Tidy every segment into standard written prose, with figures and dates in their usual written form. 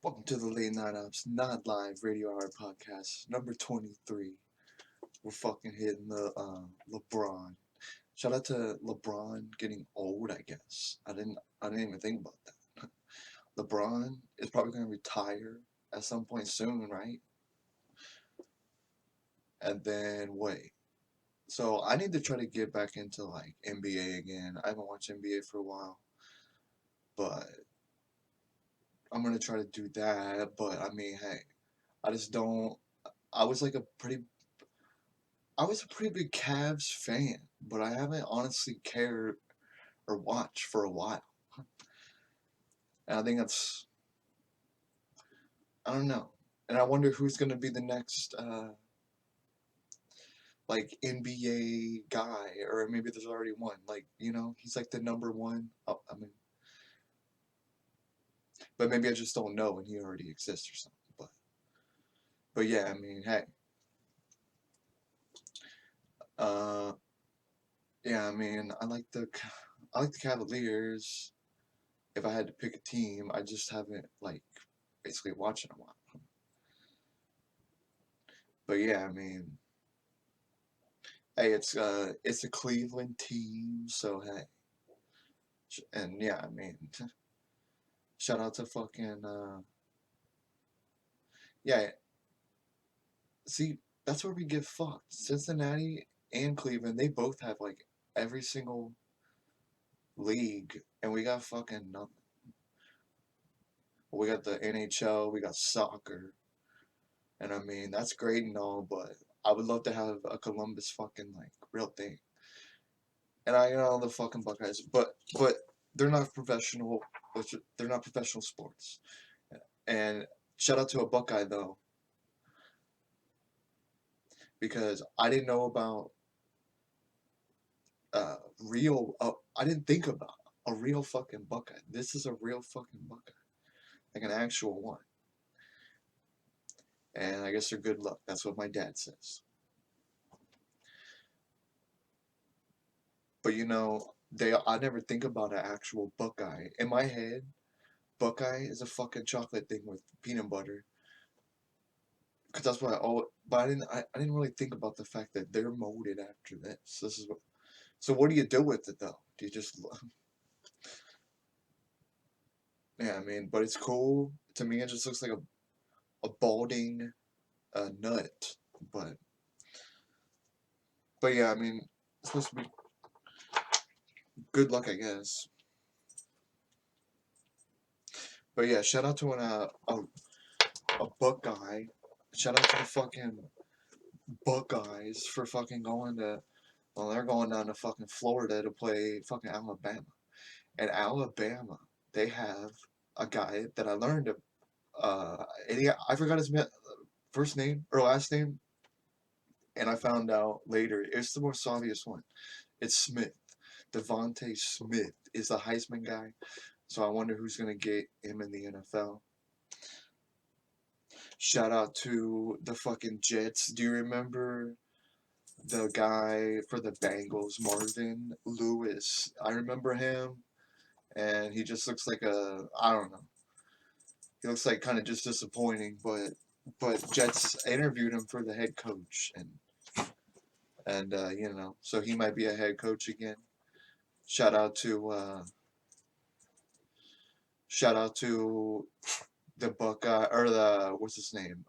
Welcome to the Late Night Ops Not Live Radio Hour podcast, number 23. We're fucking hitting the LeBron. Shout out to LeBron getting old, I guess. I didn't even think about that. LeBron is probably gonna retire at some point soon, right? And then wait. So I need to try to get back into like NBA again. I haven't watched NBA for a while, but I'm gonna try to do that. But I mean, hey, I just don't. I was like a pretty I was a pretty big Cavs fan, but I haven't honestly cared or watched for a while. And I think I don't know. And I wonder who's going to be the next, like, NBA guy, or maybe there's already one. Like, he's like the number one. Oh, I mean, but maybe I just don't know and he already exists or something. But yeah, I mean, hey. Uh, yeah, I mean, I like the Cavaliers. If I had to pick a team, I just haven't, like, basically watched in a while. But yeah, I mean, hey, it's a Cleveland team, so hey, and yeah, I mean, shout out to fucking yeah. See, that's where we get fucked. Cincinnati and Cleveland, they both have like every single league, and we got fucking nothing. We got the NHL, we got soccer, and I mean that's great and all, but I would love to have a Columbus fucking like real thing. And I know the fucking Buckeyes, but they're not professional. They're not professional sports. And shout out to a Buckeye though, because I didn't know about real. I didn't think about a real fucking Buckeye. This is a real fucking Buckeye, like an actual one. And I guess they're good luck. That's what my dad says. But I never think about an actual Buckeye. In my head, Buckeye is a fucking chocolate thing with peanut butter. Because that's what I always. But I didn't really think about the fact that they're molded after this. This is what. So what do you do with it though? Do you just Yeah, I mean, but it's cool. To me, it just looks like a balding nut. But but yeah, I mean, it's supposed to be good luck, I guess. But yeah, shout out to a Buckeye. Shout out to the fucking Buckeyes for fucking going to. Well, they're going down to fucking Florida to play fucking Alabama. And Alabama, they have a guy that I learned. I forgot his first name or last name, and I found out later it's the most obvious one. It's Smith. Devontae Smith is the Heisman guy, so I wonder who's gonna get him in the NFL. Shout out to the fucking Jets. Do you remember the guy for the Bengals, Marvin Lewis? I remember him, and he just looks like I don't know. He looks like kind of just disappointing, but Jets interviewed him for the head coach, and so he might be a head coach again. Shout out to uh, shout out to the Buckeye or the what's his name?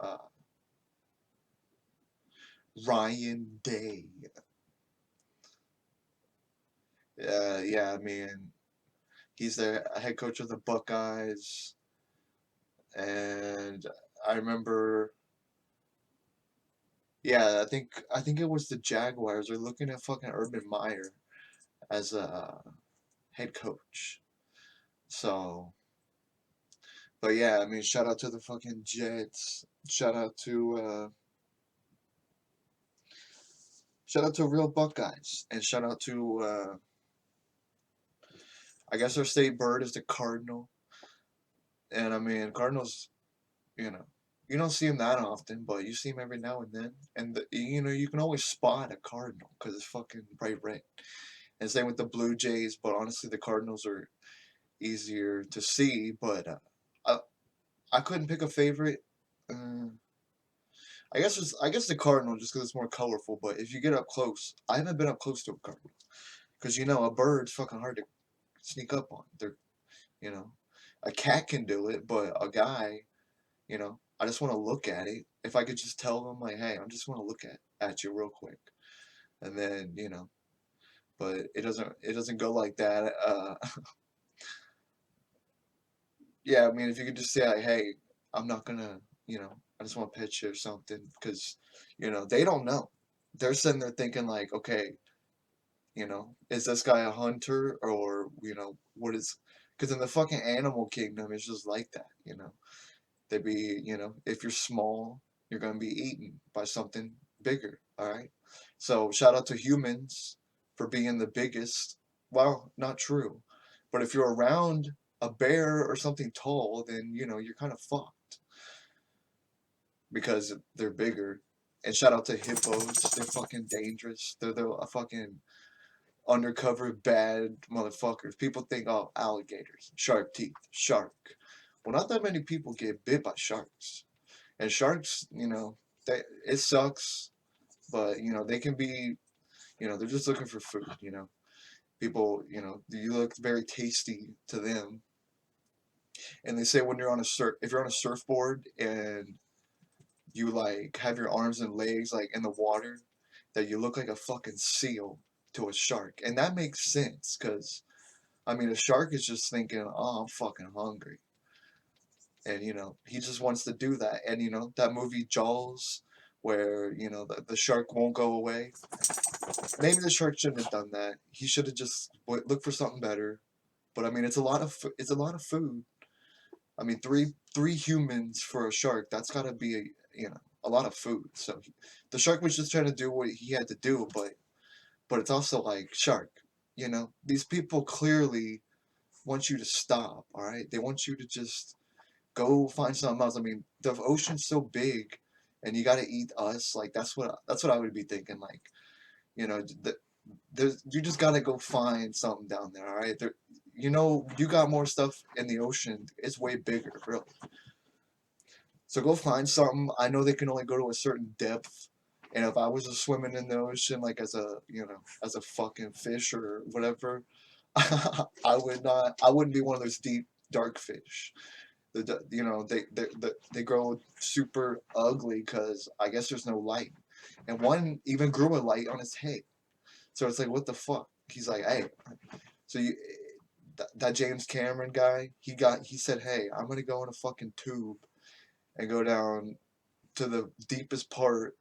Ryan Day. Yeah, I mean he's the head coach of the Buckeyes, and I remember. Yeah, I think it was the Jaguars. They're looking at fucking Urban Meyer as a head coach. So, but yeah, I mean, shout out to the fucking Jets. Shout out to real Buckeyes, and shout out to I guess our state bird is the cardinal, and I mean Cardinals. You know, you don't see them that often, but you see them every now and then, and you can always spot a cardinal because it's fucking bright red. And same with the Blue Jays, but honestly, the Cardinals are easier to see. But I I couldn't pick a favorite. Uh, I guess the cardinal just because it's more colorful. But if you get up close, I haven't been up close to a cardinal because a bird's fucking hard to sneak up on. They're you know, a cat can do it, but a guy, I just want to look at it. If I could just tell them like, hey, I just want to look at you real quick, and then but it doesn't go like that. Yeah, I mean, if you could just say like, hey, I'm not gonna, I just want to pet you or something, because they don't know. They're sitting there thinking like, okay, is this guy a hunter, or what is? Because in the fucking animal kingdom, it's just like that. They be, if you're small, you're gonna be eaten by something bigger. All right. So shout out to humans for being the biggest. Well, not true, but if you're around a bear or something tall, then you're kind of fucked because they're bigger. And shout out to hippos. They're fucking dangerous. They're a fucking undercover bad motherfuckers. People think, oh, alligators, shark teeth, shark. Well, not that many people get bit by sharks. And sharks, it sucks, but they can be, they're just looking for food. People, you look very tasty to them. And they say when you're on if you're on a surfboard and you like have your arms and legs like in the water, that you look like a fucking seal to a shark. And that makes sense because I mean a shark is just thinking, oh, I'm fucking hungry. And he just wants to do that. And that movie Jaws, where the shark won't go away. Maybe the shark shouldn't have done that. He should have just looked for something better. But I mean, it's a lot of food. I mean, three humans for a shark. That's got to be a lot of food. So the shark was just trying to do what he had to do, but it's also like shark. These people clearly want you to stop. All right, they want you to just go find something else. I mean, the ocean's so big, and you got to eat us. Like that's what I would be thinking. Like, you just got to go find something down there. All right, you got more stuff in the ocean. It's way bigger, really. So go find something. I know they can only go to a certain depth. And if I was just swimming in the ocean, like as a fucking fish or whatever, I would not. I wouldn't be one of those deep, dark fish. They grow super ugly because I guess there's no light, and one even grew a light on his head. So it's like, what the fuck? He's like, hey, so that James Cameron guy, he said, hey, I'm gonna go in a fucking tube and go down to the deepest part,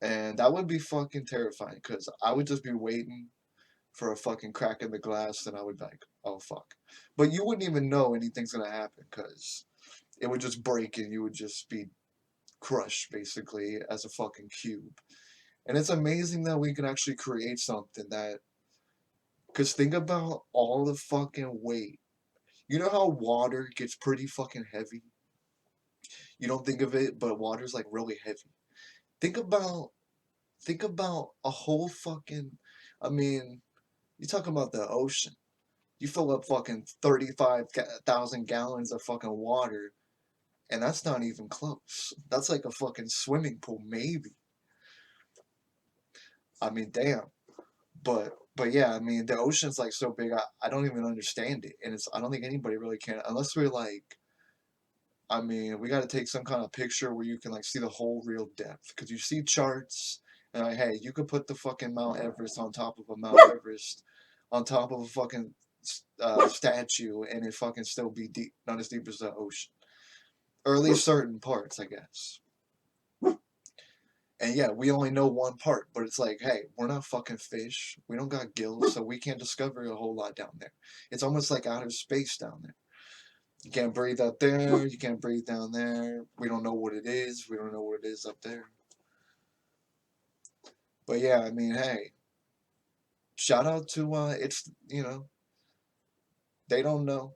and that would be fucking terrifying because I would just be waiting for a fucking crack in the glass, and I would be like, oh fuck, but you wouldn't even know anything's gonna happen because it would just break and you would just be crushed basically as a fucking cube. And it's amazing that we can actually create something that, because think about all the fucking weight. You know how water gets pretty fucking heavy? You don't think of it, but water's like really heavy. Think about think about a whole fucking, I mean, you talk about the ocean. You fill up fucking 35,000 gallons of fucking water, and that's not even close. That's like a fucking swimming pool, maybe. I mean, damn. But yeah, I mean, the ocean's like so big, I don't even understand it, and I don't think anybody really can unless we're like, I mean, we got to take some kind of picture where you can like see the whole real depth, because you see charts and like, hey, you could put the fucking Mount Everest on top of a Mount Everest, on top of a fucking statue, and it fucking still be deep, not as deep as the ocean, or at least certain parts, I guess. And yeah, we only know one part, but it's like, hey, we're not fucking fish. We don't got gills, so we can't discover a whole lot down there. It's almost like outer space down there. You can't breathe out there. You can't breathe down there. We don't know what it is. We don't know what it is up there. But yeah, I mean, hey, shout out to it's they don't know,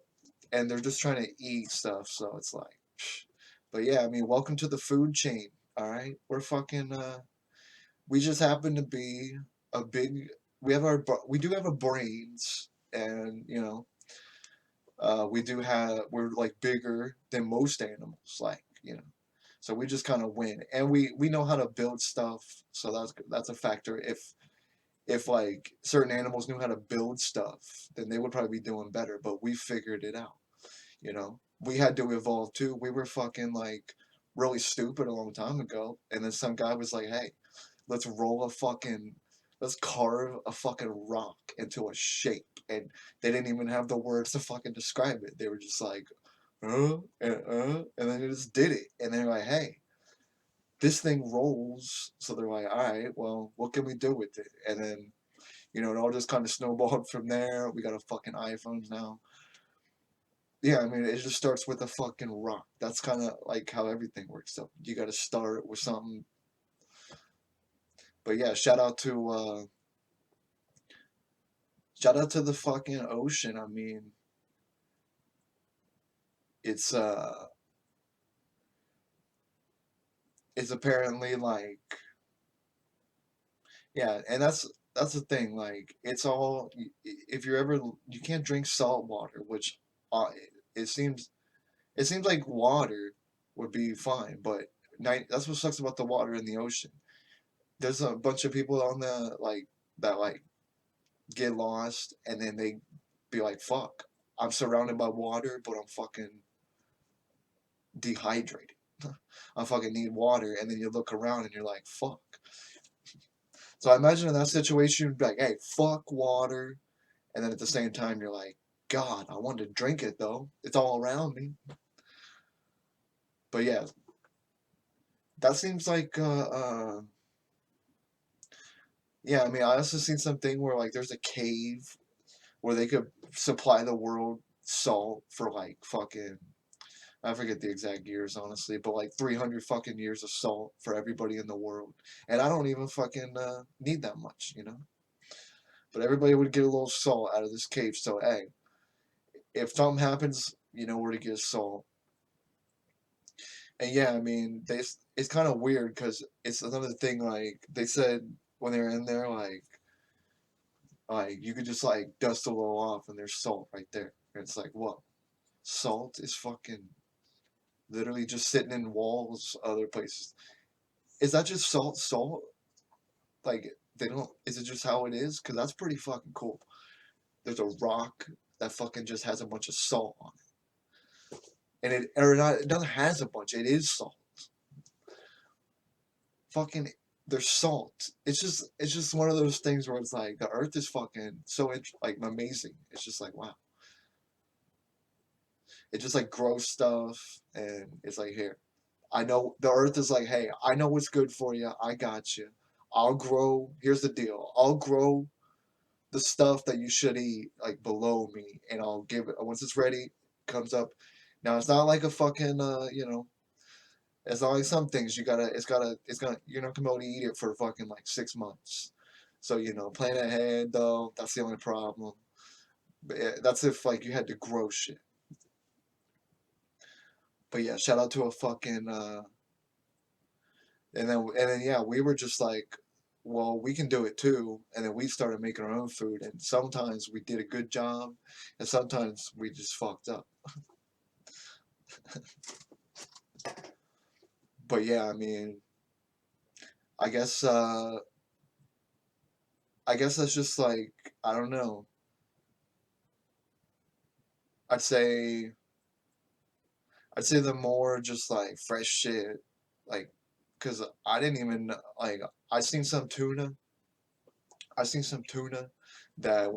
and they're just trying to eat stuff. So it's like, but yeah, I mean, welcome to the food chain. All right, we're fucking we just happen to be a big. We do have our brains, and we're like bigger than most animals, like, you know. So we just kind of win, and we know how to build stuff, so that's a factor. If like certain animals knew how to build stuff, then they would probably be doing better. But we figured it out, you know. We had to evolve too. We were fucking like really stupid a long time ago, and then some guy was like, "Hey, let's roll a fucking, let's carve a fucking rock into a shape," and they didn't even have the words to fucking describe it. They were just like, and then they just did it, and they're like, "Hey, this thing rolls," so they're like, "All right, well, what can we do with it?" And then, you know, it all just kind of snowballed from there. We got a fucking iPhones now. Yeah, I mean, it just starts with a fucking rock. That's kind of like how everything works. So you got to start with something. But yeah, shout out to the fucking ocean. I mean, it's uh, it's apparently like, yeah, and that's the thing. Like, it's all, if you're ever, you can't drink salt water, which uh, it seems it seems like water would be fine, but that's what sucks about the water in the ocean. There's a bunch of people on the like that like get lost, and then they be like, "Fuck, I'm surrounded by water, but I'm fucking dehydrated. I fucking need water," and then you look around and you're like, "Fuck." So I imagine in that situation, you'd be like, "Hey, fuck water," and then at the same time, you're like, "God, I wanted to drink it though. It's all around me." But yeah, that seems like yeah, I mean, I also seen something where like there's a cave where they could supply the world salt for like fucking, I forget the exact years honestly, but like 300 fucking years of salt for everybody in the world, and I don't even fucking need that much, you know. But everybody would get a little salt out of this cave. So hey, if something happens, you know where to get salt. And yeah, I mean, it's kind of weird because it's another thing. Like they said when they were in there, like you could just like dust a little off and there's salt right there. And it's like, what? Salt is fucking literally just sitting in walls other places. Is that just salt? Like they don't, is it just how it is? Because that's pretty fucking cool. There's a rock that fucking just has a bunch of salt on it. And it, or not, it doesn't has a bunch, it is salt. Fucking, there's salt. It's just one of those things where it's like the earth is fucking so like amazing. It's just like wow. It just like grows stuff, and it's like here. I know the earth is like, hey, I know what's good for you. I got you. I'll grow. Here's the deal. I'll grow the stuff that you should eat like below me, and I'll give it once it's ready. Comes up. Now it's not like a fucking you know. It's not like some things you gotta. It's gonna. You're not gonna be able to eat it for fucking like 6 months. So you know, plan ahead though. That's the only problem. But yeah, that's if like you had to grow shit. But yeah, shout out to a fucking and then yeah, we were just like, well, we can do it too. And then we started making our own food, and sometimes we did a good job, and sometimes we just fucked up. But yeah, I mean, I guess I guess that's just like, I don't know. I'd say I'd say the more just like fresh shit, like, cause I didn't even like I seen some tuna. I seen some tuna that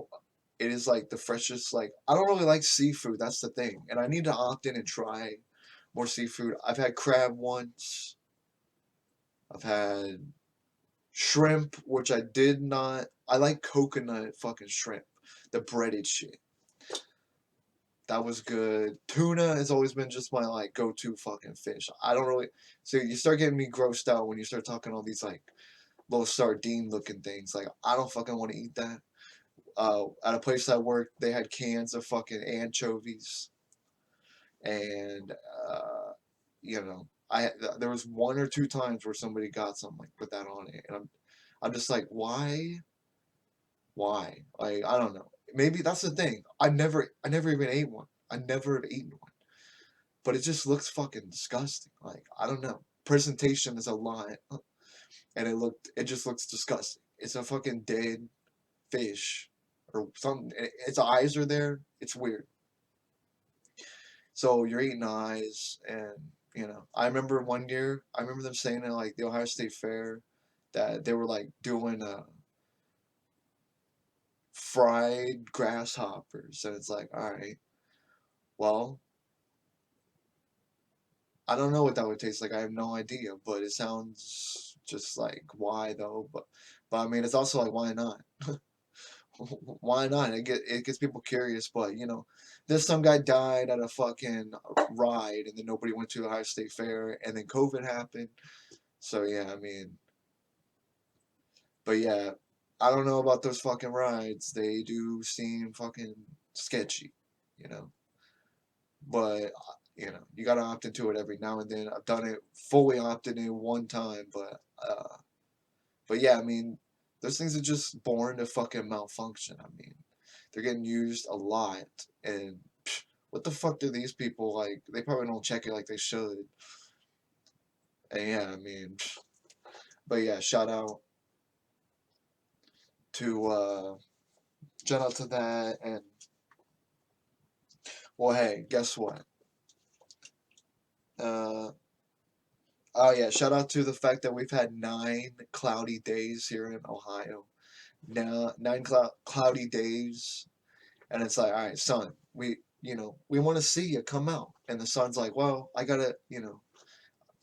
it is like the freshest. Like I don't really like seafood. That's the thing, and I need to opt in and try more seafood. I've had crab once. I've had shrimp, which I did not. I like coconut fucking shrimp, the breaded shit. That was good. Tuna has always been just my like go-to fucking fish. I don't really. So you start getting me grossed out when you start talking all these like little sardine looking things. Like I don't fucking want to eat that. At a place I worked, they had cans of fucking anchovies, and you know, there was one or two times where somebody got something like put that on it, and I'm just like, why, why? Like I don't know. Maybe that's the thing. I never even ate one. I never have eaten one, but it just looks fucking disgusting. Like, I don't know. Presentation is a lie, and it just looks disgusting. It's a fucking dead fish or something. Its eyes are there. It's weird. So you're eating eyes, and I remember one year, I remember them saying at like the Ohio State Fair that they were like doing fried grasshoppers, and it's like, all right, well, I don't know what that would taste like. I have no idea, but it sounds just like why though. But I mean, it's also like why not? Why not? It gets people curious, but there's some guy died at a fucking ride, and then nobody went to the Ohio State Fair, and then COVID happened. So yeah, I mean, but yeah, I don't know about those fucking rides. They do seem fucking sketchy, you know. But you gotta opt into it every now and then. I've done it fully opted in one time, but yeah, I mean, those things are just born to fucking malfunction. I mean, they're getting used a lot, and what the fuck do these people like? They probably don't check it like they should. And yeah, I mean, but yeah, to shout out to that, and well, hey, guess what? Uh, oh yeah, shout out to the fact that we've had 9 cloudy days here in Ohio. Now 9 cloudy days, and it's like, all right, son, we want to see you come out, and the son's like, well, I gotta, you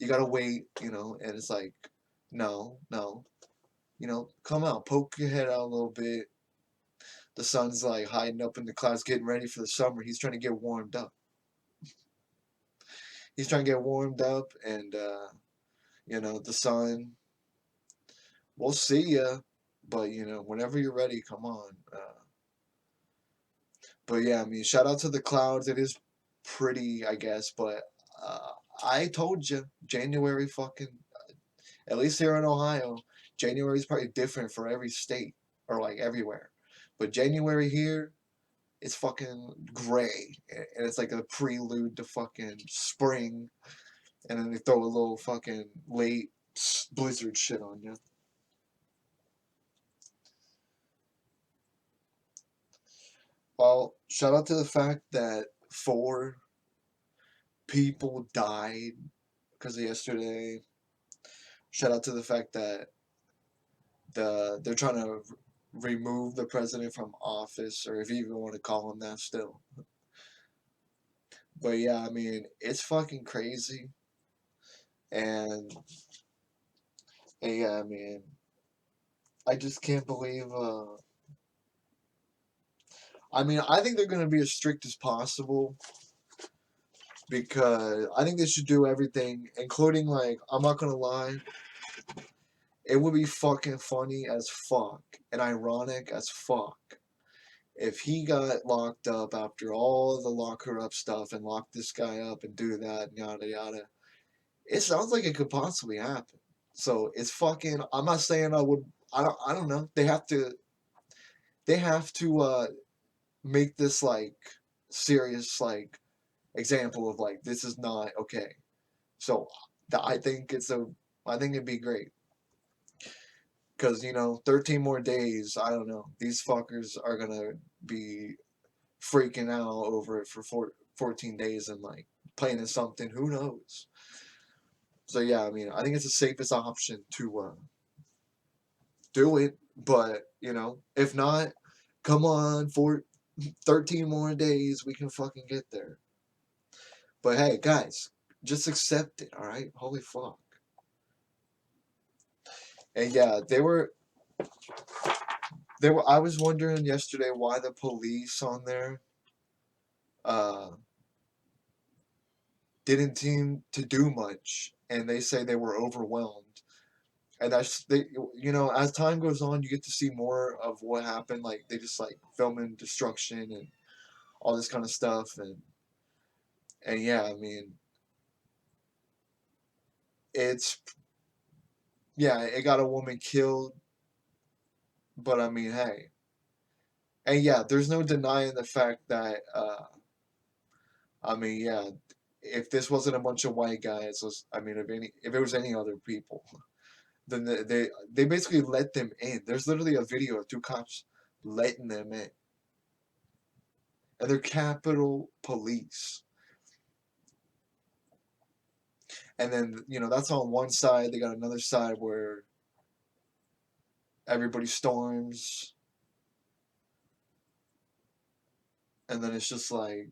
gotta wait, and it's like, no, no, come out, poke your head out a little bit. The sun's like hiding up in the clouds, getting ready for the summer. He's trying to get warmed up. He's trying to get warmed up, and the sun. We'll see ya, but whenever you're ready, come on. But yeah, I mean, shout out to the clouds. It is pretty, I guess, but uh, I told you, January fucking, at least here in Ohio, January is probably different for every state or like everywhere. But January here, it's fucking gray, and it's like a prelude to fucking spring, and then they throw a little fucking late blizzard shit on you. Well, shout out to the fact that 4 people died because of yesterday. Shout out to the fact that they're trying to remove the president from office, or if you even want to call him that still. But yeah, I mean, it's fucking crazy, and, and yeah, I mean, I just can't believe. I mean, I think they're gonna be as strict as possible because I think they should do everything, including like, I'm not gonna lie, it would be fucking funny as fuck and ironic as fuck if he got locked up after all the lock her up stuff and lock this guy up and do that and yada yada. It sounds like it could possibly happen. So it's fucking. I'm not saying I would. I don't know. They have to make this like serious like example of like this is not okay. So I think it's a. I think it'd be great. Because 13 more days, I don't know, these fuckers are gonna be freaking out over it for 14 days and like planning something, who knows. So yeah, I mean, I think it's the safest option to do it, but if not, come on, for 13 more days we can fucking get there. But hey, guys, just accept it, all right? Holy fuck. And yeah, they were I was wondering yesterday why the police on there uh didn't seem to do much, and they say they were overwhelmed. And that's they, as time goes on, you get to see more of what happened. Like they just like filming destruction and all this kind of stuff, and yeah, I mean, it's yeah, it got a woman killed, but I mean, hey, and yeah, there's no denying the fact that I mean, yeah, if this wasn't a bunch of white guys, I mean, if it was any other people, then they basically let them in. There's literally a video of two cops letting them in, and they're Capitol Police. And then that's on one side. They got another side where everybody storms, and then it's just like,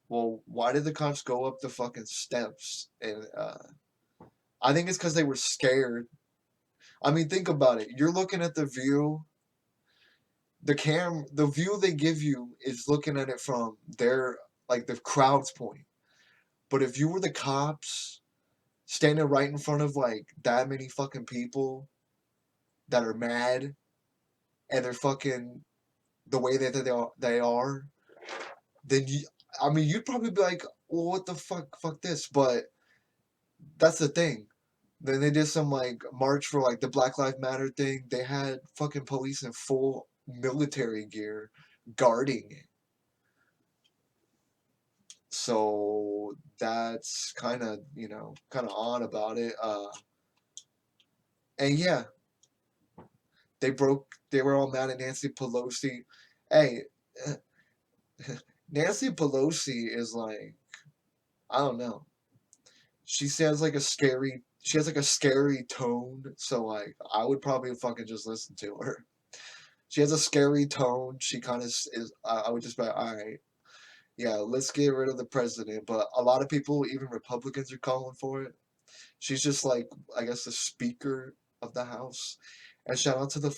well, why did the cops go up the fucking steps? And I think it's because they were scared. I mean, think about it. You're looking at the view. The view they give you is looking at it from their like the crowd's point. But if you were the cops standing right in front of like that many fucking people that are mad and they're fucking the way that they are, then I mean, you'd probably be like, well, what the fuck this. But that's the thing. Then they did some like march for like the Black Lives Matter thing. They had fucking police in full military gear guarding it. So that's kind of odd about it. And yeah, they were all mad at Nancy Pelosi. Hey, Nancy Pelosi is like, I don't know. She has like a scary tone. So like, I would probably fucking just listen to her. She has a scary tone. She kind of is. I would just be like, all right, yeah, let's get rid of the president. But a lot of people, even Republicans, are calling for it. She's just like, I guess, the speaker of the house. And uh, shout out to the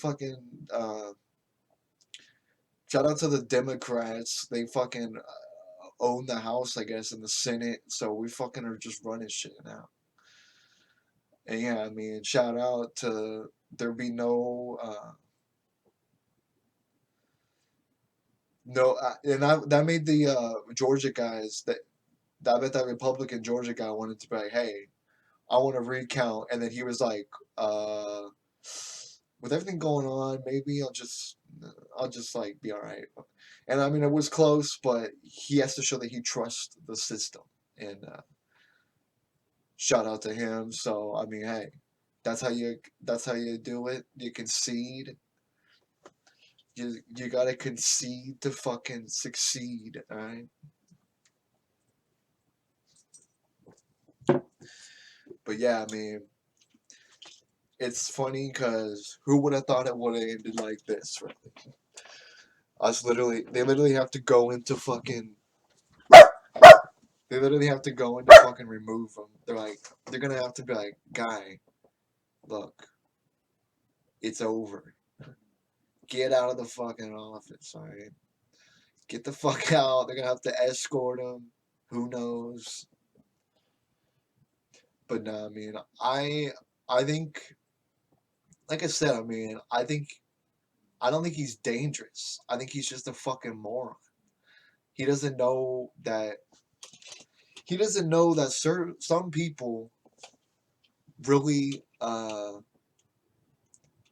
Democrats. They fucking own the house, I guess, in the Senate. So we fucking are just running shit now. And yeah, I mean, shout out to there be no, and that made the Georgia guys that I bet that Republican Georgia guy wanted to be like, hey, I want to recount, and then he was like, uh, with everything going on, maybe I'll just like be all right. And I mean, it was close, but he has to show that he trusts the system, and shout out to him. So I mean, hey, that's how you do it. You concede. You gotta concede to fucking succeed, all right? But yeah, I mean, it's funny because who would have thought it would have ended like this, right? They literally have to go into fucking, they literally have to go into fucking remove them. They're gonna have to be like, guy, look, it's over. Get out of the fucking office, alright? Get the fuck out. They're gonna have to escort him. Who knows? But no, I mean, I think, like I said, I mean, I don't think he's dangerous. I think he's just a fucking moron. He doesn't know that he doesn't know that some people really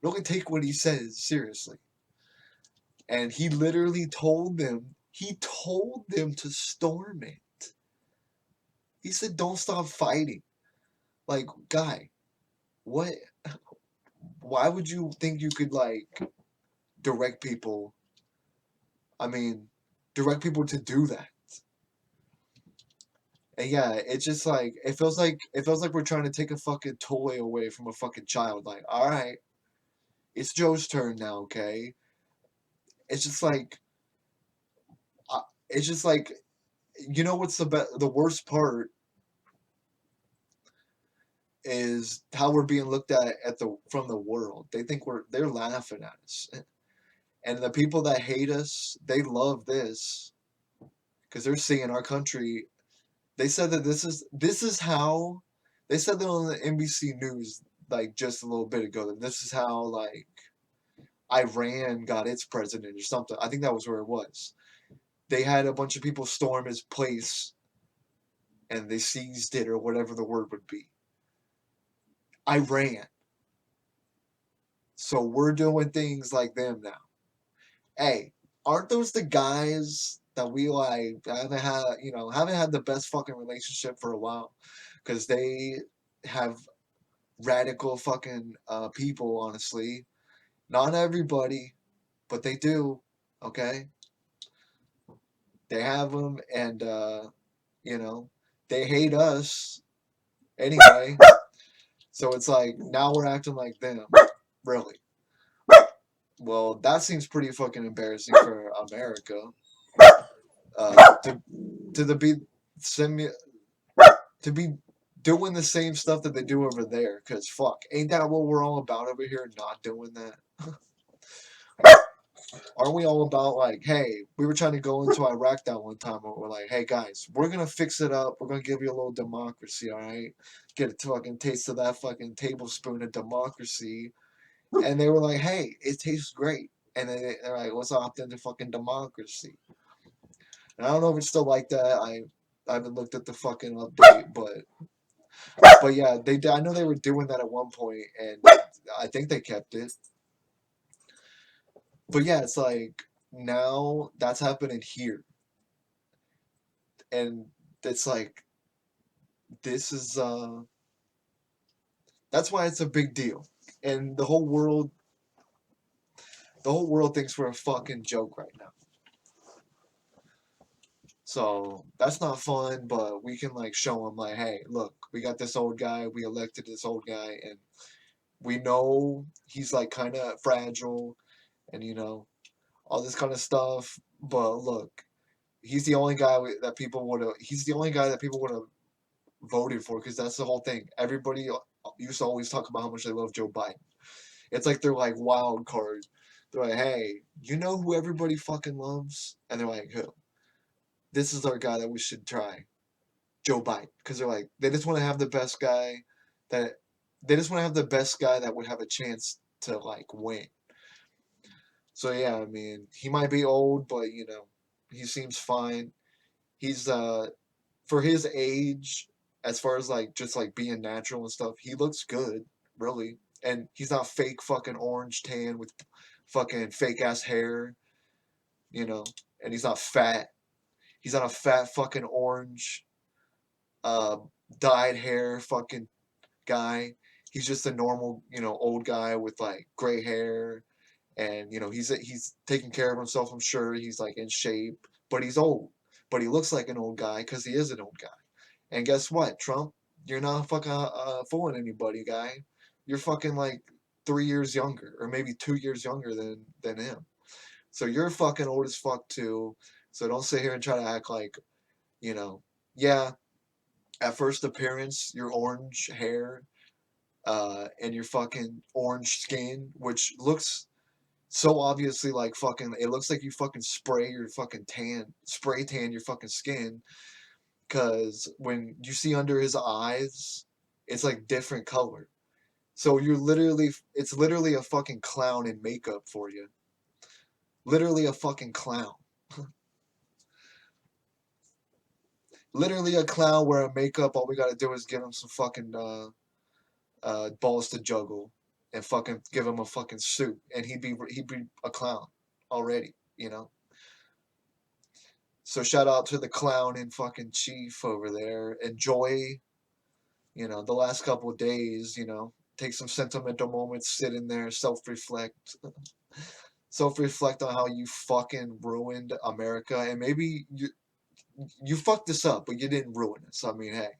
really take what he says seriously. And he literally told them to storm it. He said don't stop fighting. Like, guy, what why would you think you could like direct people I mean direct people to do that? And yeah, it's just like it feels like we're trying to take a fucking toy away from a fucking child. Like, all right, it's Joe's turn now, okay? It's just like, uh, it's just like, what's the worst part is how we're being looked at the from the world. They're laughing at us, and the people that hate us, they love this because they're seeing our country. They said that this is how they said that on the NBC News like just a little bit ago that this is how like Iran got its president or something. I think that was where it was. They had a bunch of people storm his place and they seized it or whatever the word would be. Iran. So we're doing things like them now. Hey, aren't those the guys that we like haven't had the best fucking relationship for a while, because they have radical fucking people. Honestly, not everybody, but they do. Okay, they have them, and you know, they hate us anyway. So it's like now we're acting like them. Really? Well, that seems pretty fucking embarrassing for America. To the be semi to be doing the same stuff that they do over there. Cause fuck, ain't that what we're all about over here? Not doing that. Aren't we all about like, hey, we were trying to go into Iraq that one time, and we're like, hey guys, we're gonna fix it up. We're gonna give you a little democracy, all right? Get a fucking taste of that fucking tablespoon of democracy. And they were like, hey, it tastes great. And then they're like, let's opt into fucking democracy. And I don't know if it's still like that. I haven't looked at the fucking update, but yeah, they I know they were doing that at one point, and I think they kept it. But yeah, it's like now that's happening here, and it's like this is that's why it's a big deal, and the whole world thinks we're a fucking joke right now. So that's not fun, but we can like show them like, hey, look, we got this old guy, we elected this old guy, and we know he's like kind of fragile, and all this kind of stuff. But look, he's the only guy that people would have. He's the only guy that people would have voted for, because that's the whole thing. Everybody used to always talk about how much they love Joe Biden. It's like they're like wild card. They're like, hey, you know who everybody fucking loves? And they're like, who? This is our guy that we should try, Joe Biden, because they're like they just want to have the best guy that they just want to have the best guy that would have a chance to like win. So yeah, I mean, he might be old, but he seems fine. He's for his age, as far as like just like being natural and stuff, he looks good, really. And he's not fake fucking orange tan with fucking fake ass hair, you know. And he's not fat. He's not a fat fucking orange, uh, dyed hair fucking guy. He's just a normal, old guy with like gray hair, and he's taking care of himself. I'm sure he's like in shape, but he's old. But he looks like an old guy because he is an old guy. And guess what, Trump? You're not fucking fooling anybody, guy. You're fucking like 3 years younger, or maybe 2 years younger than him. So you're fucking old as fuck too. So don't sit here and try to act like, you know, yeah. At first appearance, your orange hair, and your fucking orange skin, which looks so obviously like fucking, it looks like you fucking spray tan your fucking skin, because when you see under his eyes, it's like different color. So it's literally a fucking clown in makeup for you. Literally a fucking clown. Literally a clown wearing makeup. All we gotta do is give him some fucking balls to juggle, and fucking give him a fucking suit, and he'd be a clown already. So shout out to the clown in fucking chief over there. Enjoy, the last couple of days. Take some sentimental moments, sit in there, self reflect on how you fucking ruined America, and maybe you fucked this up, but you didn't ruin it. So I mean, hey,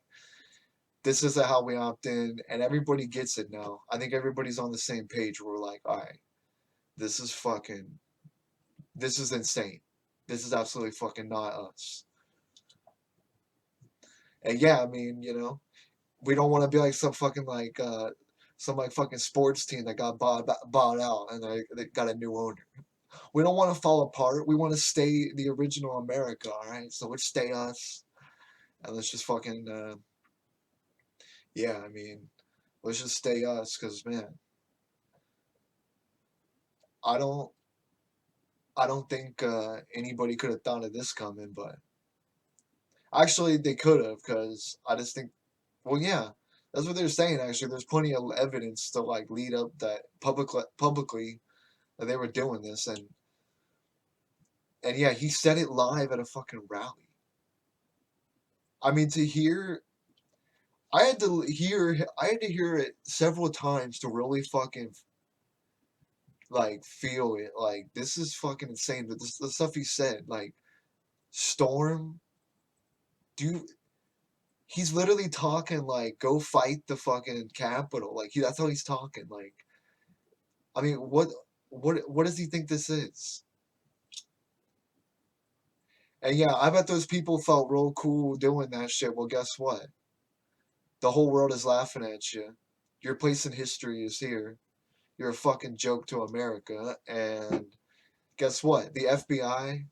this is how we opt in, and everybody gets it now. I think everybody's on the same page. We're like, all right, this is fucking, this is insane. This is absolutely fucking not us. And yeah, I mean, we don't want to be like some like fucking sports team that got bought out, and they got a new owner. We don't want to fall apart. We want to stay the original America, all right? So let's stay us, and let's just fucking yeah. I mean, let's just stay us, because man, I don't I don't think anybody could have thought of this coming, but actually they could have, because I just think, well, yeah, that's what they're saying. Actually, there's plenty of evidence to like lead up that publicly that they were doing this, and And yeah, he said it live at a fucking rally. I mean, to hear, I had to hear it several times to really fucking like feel it. Like this is fucking insane. But this the stuff he said, like Storm, dude, he's literally talking like go fight the fucking Capitol. Like that's how he's talking. Like, I mean, what does he think this is? And yeah, I bet those people felt real cool doing that shit. Well, guess what? The whole world is laughing at you. Your place in history is here. You're a fucking joke to America. And guess what? The FBI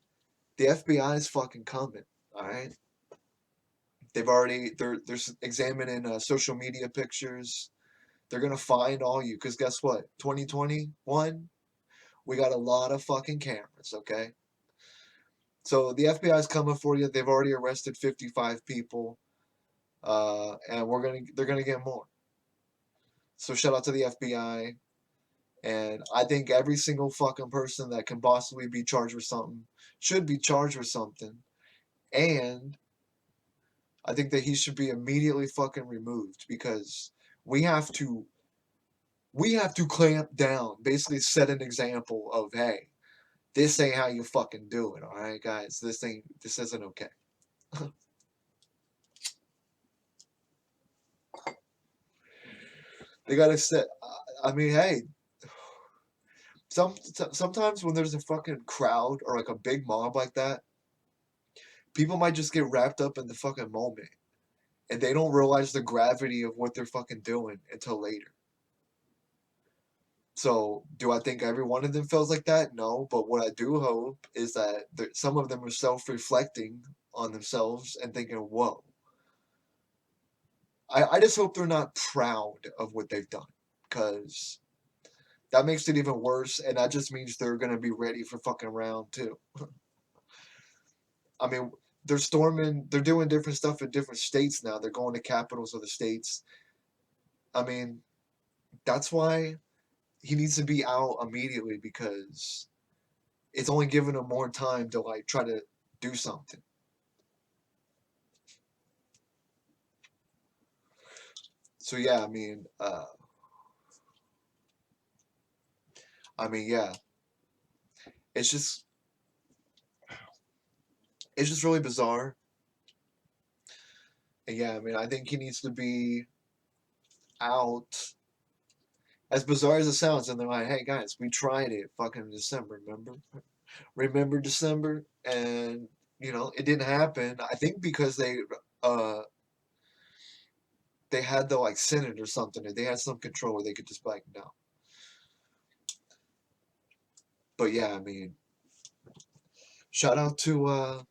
is fucking coming. All right. They're examining social media pictures. They're gonna find all you. Cause guess what? 2021, we got a lot of fucking cameras. Okay. So the FBI is coming for you. They've already arrested 55 people. And they're gonna get more. So shout out to the FBI. And I think every single fucking person that can possibly be charged with something should be charged with something. And I think that he should be immediately fucking removed because we have to we have to clamp down, basically set an example of hey, this ain't how you fucking do it, all right, guys. This isn't okay. They gotta set. I mean, hey, sometimes when there's a fucking crowd or like a big mob like that, people might just get wrapped up in the fucking moment and they don't realize the gravity of what they're fucking doing until later. So, do I think every one of them feels like that? No, but what I do hope is that some of them are self-reflecting on themselves and thinking, "Whoa." I just hope they're not proud of what they've done, because that makes it even worse, and that just means they're gonna be ready for fucking round two. I mean, they're doing different stuff in different states now. They're going to capitals of the states. I mean, that's why he needs to be out immediately because it's only giving him more time to like try to do something. So yeah, yeah, it's just it's just really bizarre. And yeah, I mean, I think he needs to be out. As bizarre as it sounds, and they're like, "Hey guys, we tried it, fucking December, remember December?" And it didn't happen. I think because uh they had the like Senate or something, or they had some control where they could just be like, no. But yeah, I mean, shout out to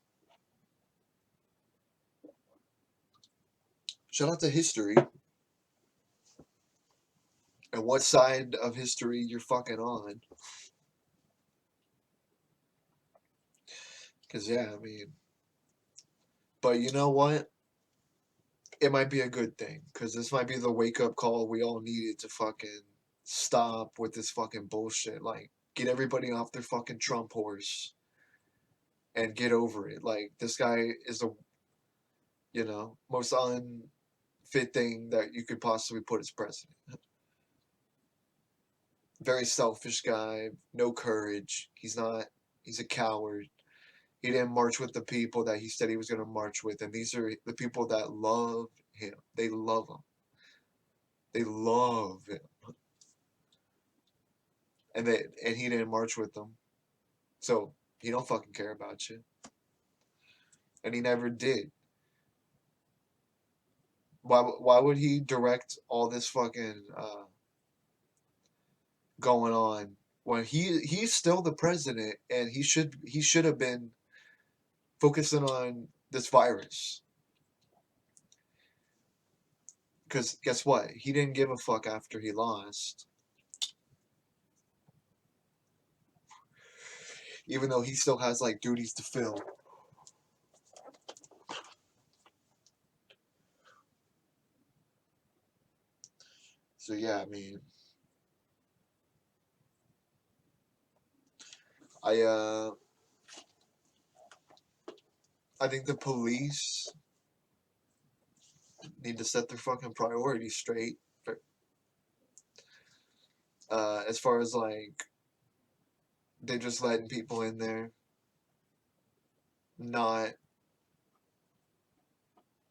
history and what side of history you're fucking on. Cause yeah, I mean, but you know what? It might be a good thing. Cause this might be the wake up call we all needed to fucking stop with this fucking bullshit. Like, get everybody off their fucking Trump horse and get over it. Like, this guy is the most unfit thing that you could possibly put as president. Very selfish guy, no courage. He's a coward. He didn't march with the people that he said he was going to march with. And these are the people that love him. They love him. They love him. And he didn't march with them. So he don't fucking care about you. And he never did. Why would he direct all this fucking going on when he's still the president and he should have been focusing on this virus? Because guess what? He didn't give a fuck after he lost, even though he still has like duties to fill. So yeah, I mean, I I think the police need to set their fucking priorities straight. As far as like they're just letting people in there, not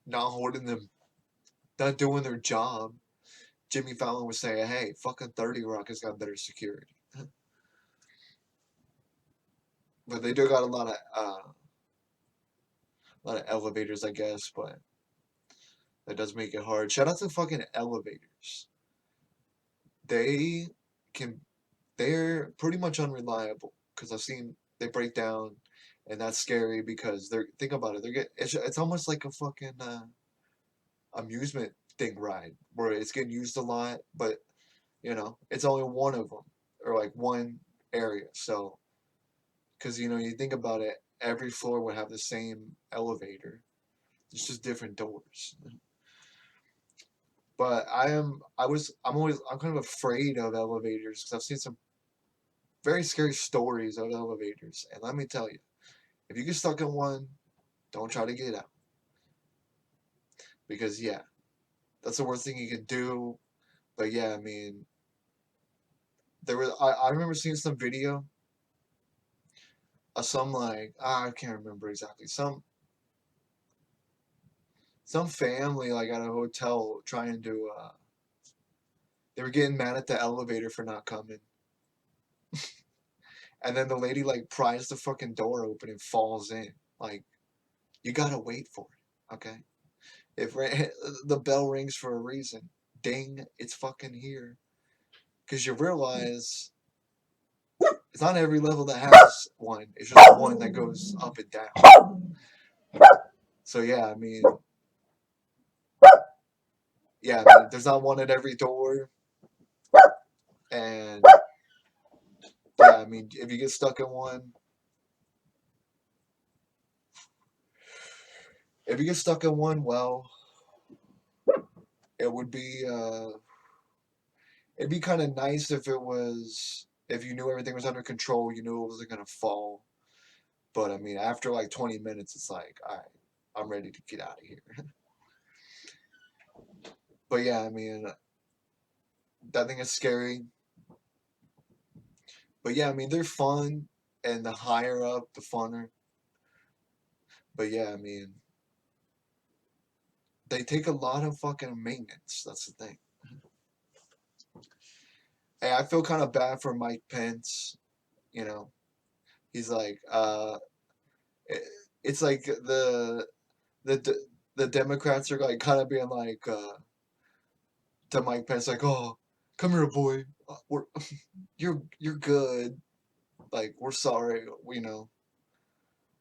not holding them, not doing their job. Jimmy Fallon was saying, "Hey, fucking 30 Rock has got better security," but they do got a lot of elevators, I guess. But that does make it hard. Shout out to fucking elevators. They can, they're pretty much unreliable because I've seen they break down, and that's scary because they're think about it. It's almost like a fucking amusement thing ride where it's getting used a lot, but it's only one of them or like one area. So because you think about it, every floor would have the same elevator. It's just different doors. But I'm kind of afraid of elevators because I've seen some very scary stories of elevators. And let me tell you, if you get stuck in one, don't try to get out because yeah, that's the worst thing you can do. But yeah, I mean, I remember seeing some video of some like I can't remember exactly some family like at a hotel trying to they were getting mad at the elevator for not coming. And then the lady like pries the fucking door open and falls in. Like, you gotta wait for it, okay? If the bell rings for a reason, ding, it's fucking here. Because you realize it's not every level that has one. It's just one that goes up and down. So there's not one at every door. And yeah, I mean, if you get stuck in one, if you get stuck in one, well, it would be it'd be kind of nice if you knew everything was under control, you knew it wasn't gonna fall. But I mean, after like 20 minutes, it's like, all right, I'm ready to get out of here. But yeah, I mean, that thing is scary. But yeah, I mean, they're fun, and the higher up, the funner. But yeah, I mean, they take a lot of fucking maintenance. That's the thing. Hey, I feel kind of bad for Mike Pence. You know, he's like, it, it's like the the Democrats are like kind of being like to Mike Pence, like, oh, come here, boy, we're you're good. Like, we're sorry,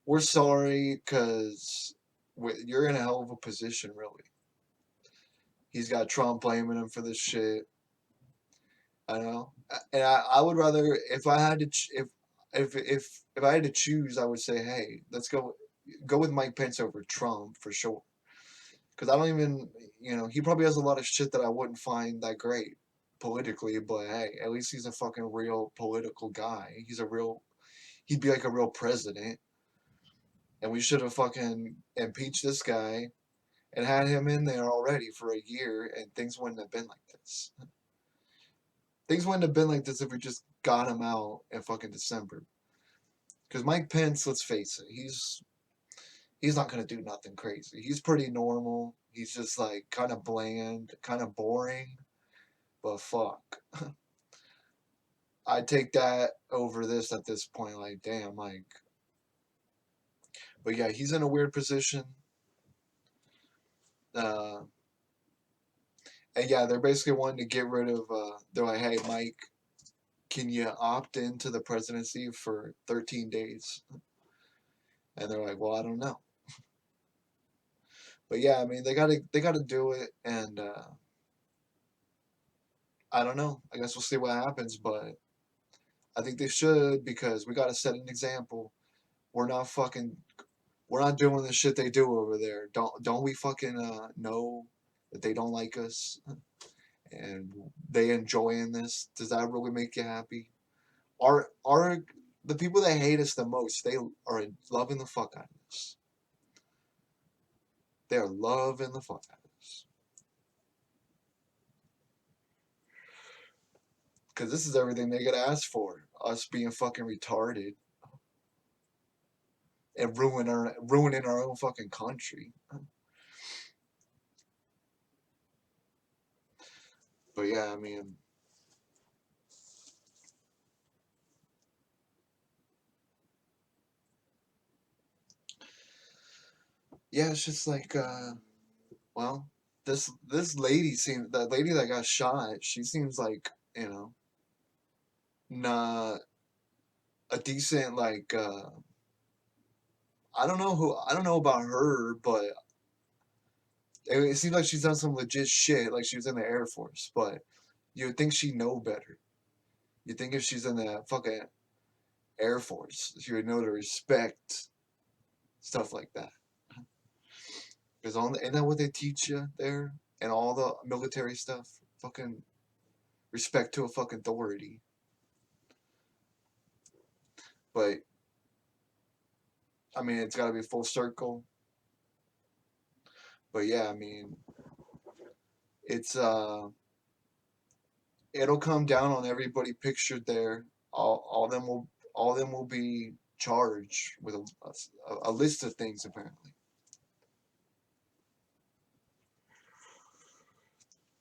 we're sorry because you're in a hell of a position, really. He's got Trump blaming him for this shit. I know, and I would rather if I had to if I had to choose, I would say, hey, let's go with Mike Pence over Trump for sure. Because I don't even, he probably has a lot of shit that I wouldn't find that great politically, but hey, at least he's a fucking real political guy. He'd be like a real president. And we should have fucking impeached this guy and had him in there already for a year, and things wouldn't have been like this. Things wouldn't have been like this if we just got him out in fucking December. Because Mike Pence, let's face it, he's not gonna do nothing crazy. He's pretty normal. He's just like kind of bland, kind of boring. But fuck, I'd take that over this at this point. Like, damn, like. But yeah, he's in a weird position. Uh, and yeah, they're basically wanting to get rid of. They're like, hey, Mike, can you opt into the presidency for 13 days? And they're like, well, I don't know. But yeah, I mean, they gotta do it, and I don't know. I guess we'll see what happens, but I think they should because we gotta set an example. We're not fucking we're not doing the shit they do over there. Don't we fucking know that they don't like us and they enjoying this? Does that really make you happy? Are the people that hate us the most? They are loving the fuck out of us. They're loving the fuck out of this. Because this is everything they get asked for. Us being fucking retarded. And ruining our own fucking country. But yeah, I mean, yeah, it's just like, well, this lady seems that lady that got shot. She seems like, not a decent, like, I don't know about her, but it seems like she's done some legit shit. Like she was in the Air Force, but you would think she'd know better. You think if she's in the fucking Air Force, she would know to respect stuff like that. Because isn't that what they teach you there and all the military stuff? Fucking respect to a fucking authority. But I mean, it's got to be full circle. But yeah, I mean, it's it'll come down on everybody pictured there. All of them will be charged with a list of things apparently.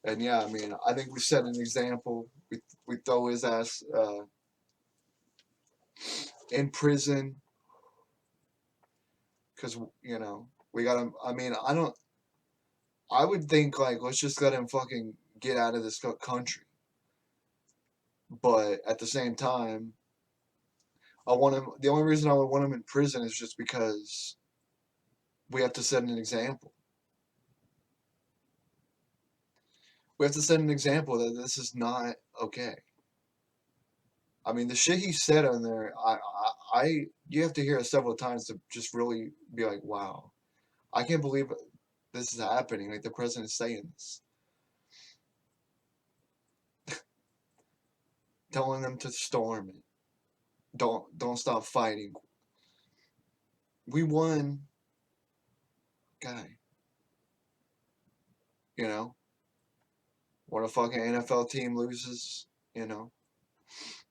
And yeah, I mean, I think we set an example. We throw his ass in prison because we got him. I mean, I don't. I would think like let's just let him fucking get out of this country. But at the same time, I want him. The only reason I would want him in prison is just because we have to set an example. We have to set an example that this is not okay. I mean, the shit he said on there, you have to hear it several times to just really be like, wow, I can't believe this is happening. Like the president's saying this, telling them to storm it. Don't stop fighting. We won, guy. You know, when a fucking NFL team loses, you know,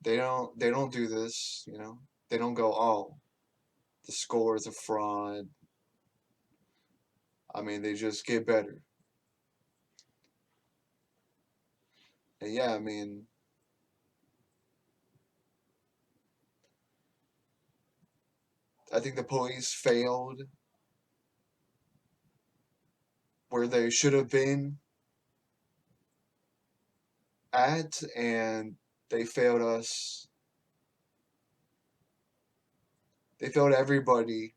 they don't do this. You know, they don't go, oh, the score is a fraud. I mean, they just get better. And yeah, I mean, I think the police failed where they should have been at, and they failed us. They failed everybody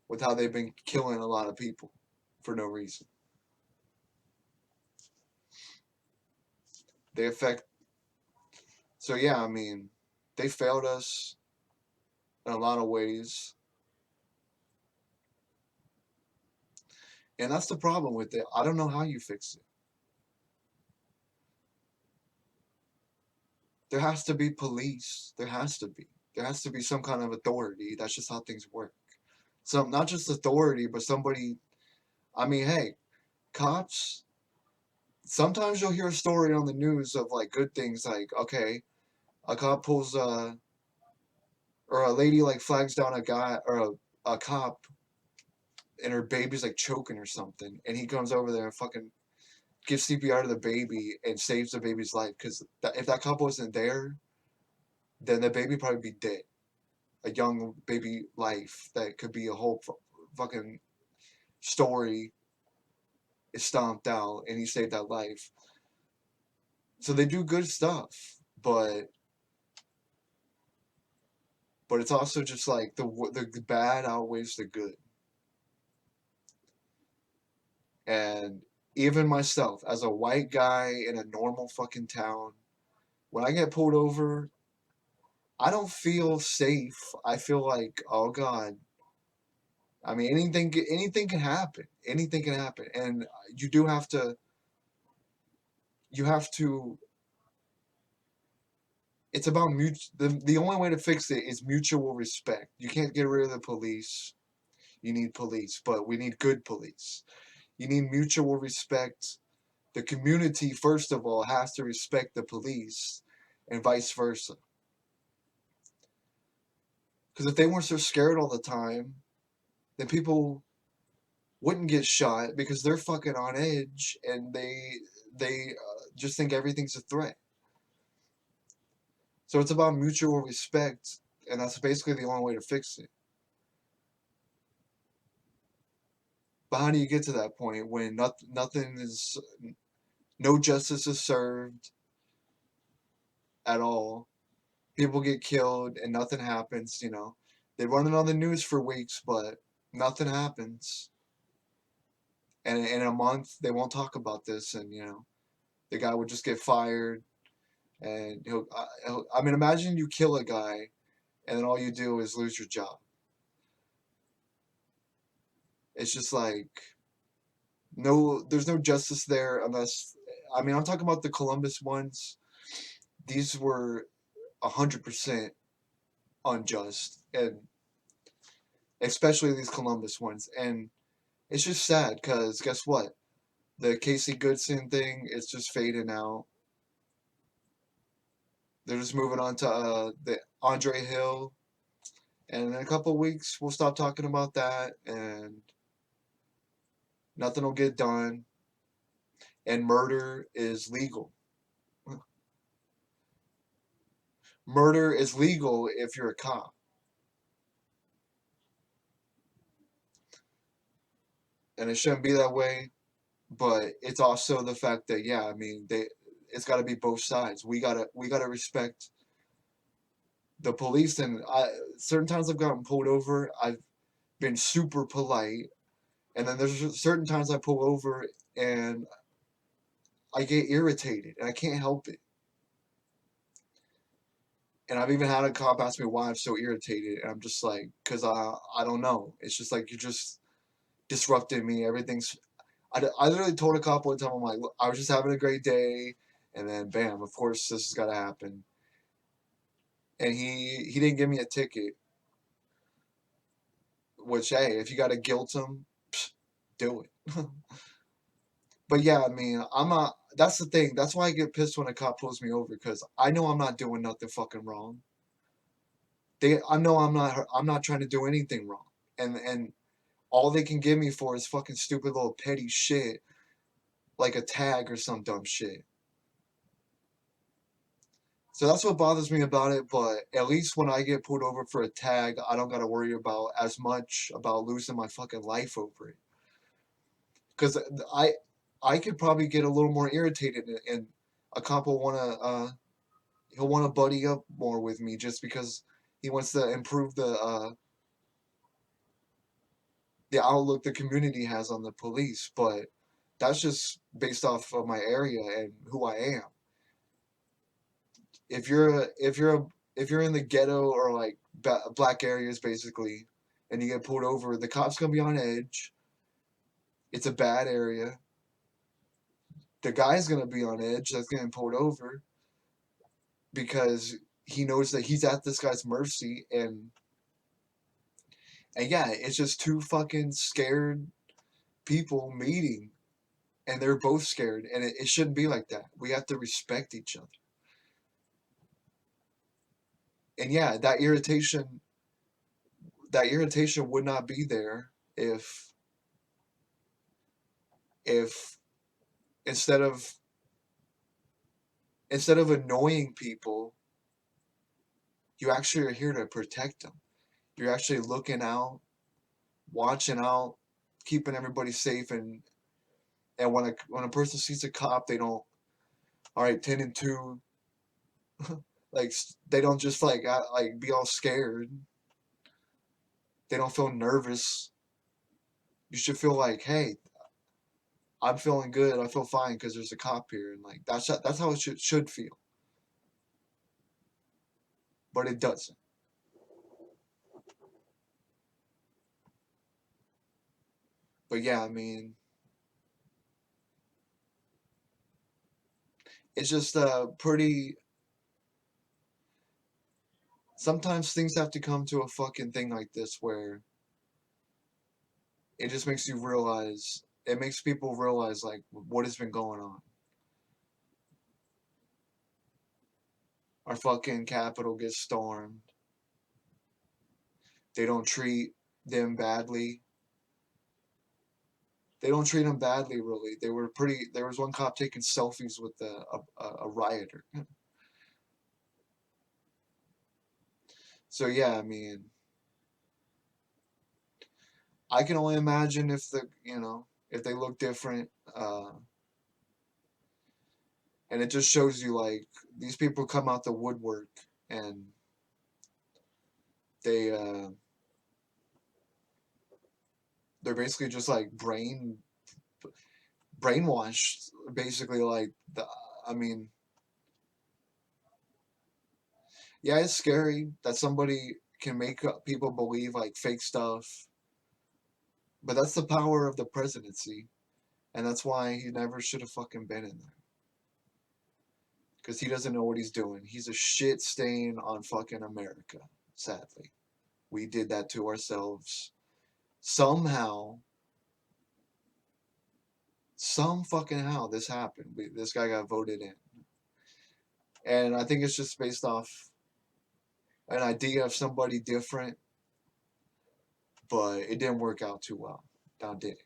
with how they've been killing a lot of people for no reason. They affect. So yeah, I mean, they failed us in a lot of ways, and that's the problem with it. I don't know how you fix it. There has to be police. There has to be. There has to be some kind of authority. That's just how things work. So not just authority, but somebody. I mean, hey, cops. Sometimes you'll hear a story on the news of like good things, like okay, a cop pulls or a lady like flags down a guy or a cop, and her baby's like choking or something, and he comes over there and fucking gives CPR to the baby and saves the baby's life. Because if that cop wasn't there, then the baby probably be dead. A young baby life that could be a whole fucking story is stomped out, and he saved that life. So they do good stuff, but it's also just like the bad outweighs the good. And even myself, as a white guy in a normal fucking town, when I get pulled over, I don't feel safe. I feel like, oh God. I mean, anything can happen. Anything can happen, and you do have to. You have to. It's about the only way to fix it is mutual respect. You can't get rid of the police. you need police, but we need good police. You need mutual respect. The community, first of all, has to respect the police, and vice versa. Because if they weren't so scared all the time, then people wouldn't get shot because they're fucking on edge and they just think everything's a threat. So it's about mutual respect, and that's basically the only way to fix it. But how do you get to that point when nothing is, no justice is served at all? People get killed and nothing happens. They run it on the news for weeks, but nothing happens. And in a month, they won't talk about this, and the guy would just get fired, and I mean, imagine you kill a guy, and then all you do is lose your job. It's just like no, there's no justice there unless, I mean, I'm talking about the Columbus ones. These were 100% unjust, and especially these Columbus ones. And it's just sad because guess what? The Casey Goodson thing is just fading out. They're just moving on to the Andre Hill, and in a couple of weeks we'll stop talking about that, and nothing will get done. And murder is legal. Murder is legal if you're a cop, and it shouldn't be that way. But it's also the fact that, yeah, I mean, it's got to be both sides. We gotta respect the police. And certain times I've gotten pulled over, I've been super polite, and then there's certain times I pull over and I get irritated and I can't help it. And I've even had a cop ask me why I'm so irritated, and I'm just like, because I don't know. It's just like you're just disrupting me. Everything's. I literally told a cop one time, I'm like, "Look, I was just having a great day," and then bam, of course this has got to happen. And he didn't give me a ticket. Which, hey, if you got to guilt him, do it. But yeah, I mean, I'm not. That's the thing. That's why I get pissed when a cop pulls me over because I know I'm not doing nothing fucking wrong. I know I'm not trying to do anything wrong, and all they can give me for is fucking stupid little petty shit like a tag or some dumb shit. So that's what bothers me about it. But at least when I get pulled over for a tag, I don't got to worry about as much about losing my fucking life over it. Because I could probably get a little more irritated, and a cop will he'll want to buddy up more with me just because he wants to improve the outlook the community has on the police. But that's just based off of my area and who I am. If you're in the ghetto or like black areas basically, and you get pulled over, the cop's gonna be on edge. It's a bad area. The guy's gonna be on edge that's getting pulled over because he knows that he's at this guy's mercy, and yeah, it's just two fucking scared people meeting, and they're both scared, and it shouldn't be like that. We have to respect each other. And yeah, that irritation would not be there if instead of annoying people, you actually are here to protect them. You're actually looking out, watching out, keeping everybody safe, and when a person sees a cop, they don't, all right, 10 and 2, like they don't just like be all scared. They don't feel nervous. You should feel like, hey, I'm feeling good. I feel fine because there's a cop here, and like that's how it should feel. But it doesn't. But yeah, I mean, it's just pretty. Sometimes things have to come to a fucking thing like this where it just makes you realize. It makes people realize like what has been going on. Our fucking capital gets stormed. They don't treat them badly. They don't treat them badly, really. They were pretty. There was one cop taking selfies with a rioter. So yeah, I mean, I can only imagine if if they look different. And it just shows you like these people come out the woodwork and they they're basically just like brainwashed, basically. Like I mean, yeah, it's scary that somebody can make people believe like fake stuff, but that's the power of the presidency, and that's why he never should have fucking been in there, because he doesn't know what he's doing. He's a shit stain on fucking America. Sadly, we did that to ourselves. Somehow, some fucking how this happened. This guy got voted in, and I think it's just based off an idea of somebody different, but it didn't work out too well. Now did it?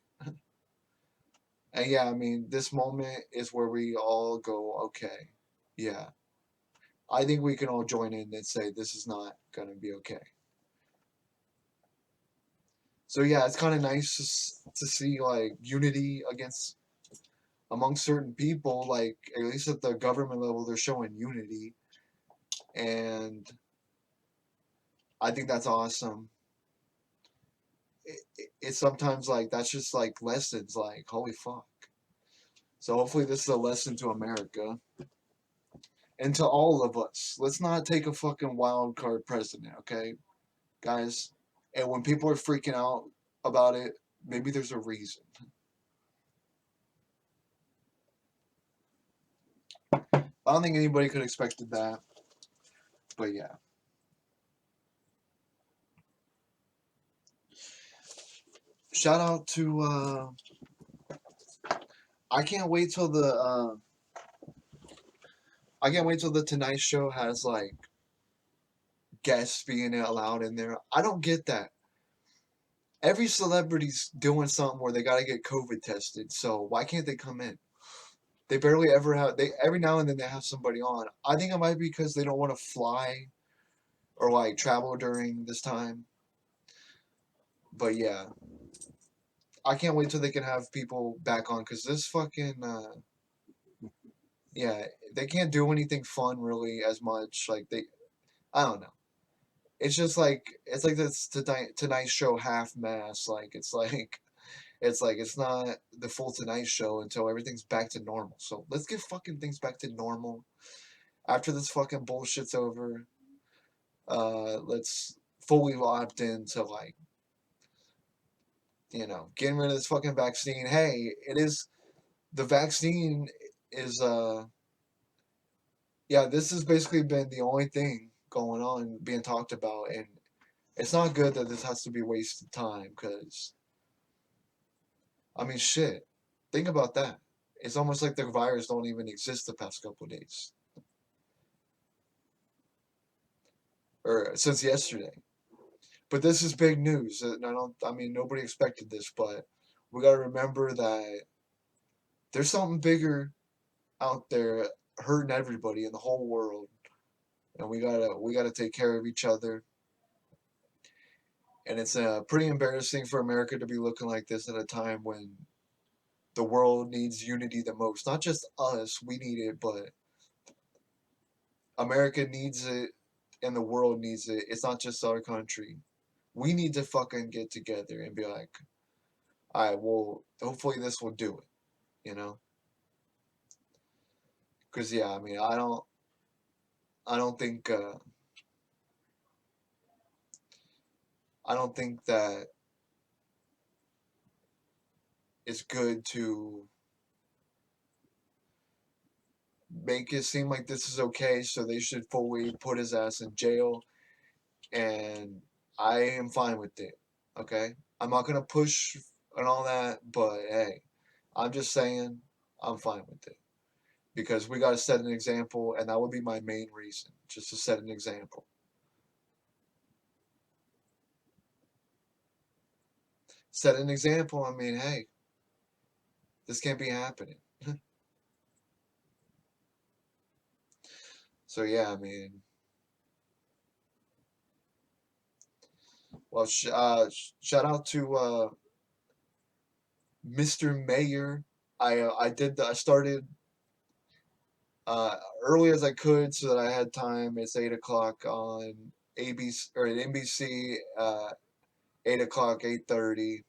And yeah, I mean, this moment is where we all go, okay, yeah, I think we can all join in and say this is not gonna be okay. So yeah, it's kind of nice to see like unity against among certain people. Like at least at the government level, they're showing unity, and I think that's awesome. It's sometimes like that's just like lessons. Like holy fuck. So hopefully this is a lesson to America and to all of us. Let's not take a fucking wild card president, okay, guys? And when people are freaking out about it, maybe there's a reason. I don't think anybody could have expected that, but yeah. Shout out to I can't wait till the Tonight Show has like guests being allowed in there. I don't get that. Every celebrity's doing something where they got to get COVID tested, so why can't they come in? They barely ever have. They every now and then they have somebody on. I think it might be because they don't want to fly or like travel during this time. But yeah, I can't wait till they can have people back on because this fucking yeah, they can't do anything fun really as much. Like I don't know. It's like this Tonight Show half mass. Like it's not the full Tonight Show until everything's back to normal. So let's get fucking things back to normal after this fucking bullshit's over. Let's fully locked into like getting rid of this fucking vaccine. Hey, it is the vaccine is yeah, this has basically been the only thing going on being talked about, and it's not good that this has to be wasted time because I mean shit. Think about that. It's almost like the virus don't even exist the past couple of days or since yesterday. But this is big news. And I mean nobody expected this, but we got to remember that there's something bigger out there hurting everybody in the whole world, and we gotta take care of each other. And it's pretty embarrassing for America to be looking like this at a time when the world needs unity the most. Not just us, we need it, but America needs it, and the world needs it. It's not just our country. We need to fucking get together and be like, all right, well, hopefully this will do it, you know? Because yeah, I mean, I don't think, I don't think that it's good to make it seem like this is okay, so they should fully put his ass in jail. And I am fine with it. Okay, I'm not gonna push and all that. But hey, I'm just saying, I'm fine with it because we got to set an example, and that would be my main reason, just to set an example. Set an example. I mean, hey, this can't be happening. So yeah, I mean, well, shout out to Mr. Mayor. I started early as I could so that I had time. It's 8 o'clock on ABC or at NBC. 8 o'clock, 8:30.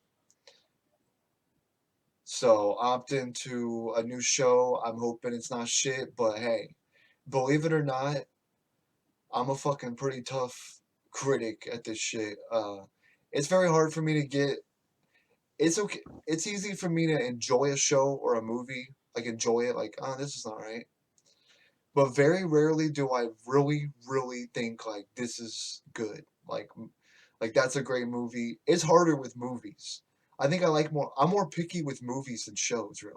So opt into a new show. I'm hoping it's not shit, but hey, believe it or not, I'm a fucking pretty tough critic at this shit. It's very hard for me to get. It's okay. It's easy for me to enjoy a show or a movie, like enjoy it, like oh this is not right. But very rarely do I really, really think like this is good. Like that's a great movie. It's harder with movies. I think I like more. I'm more picky with movies than shows, really.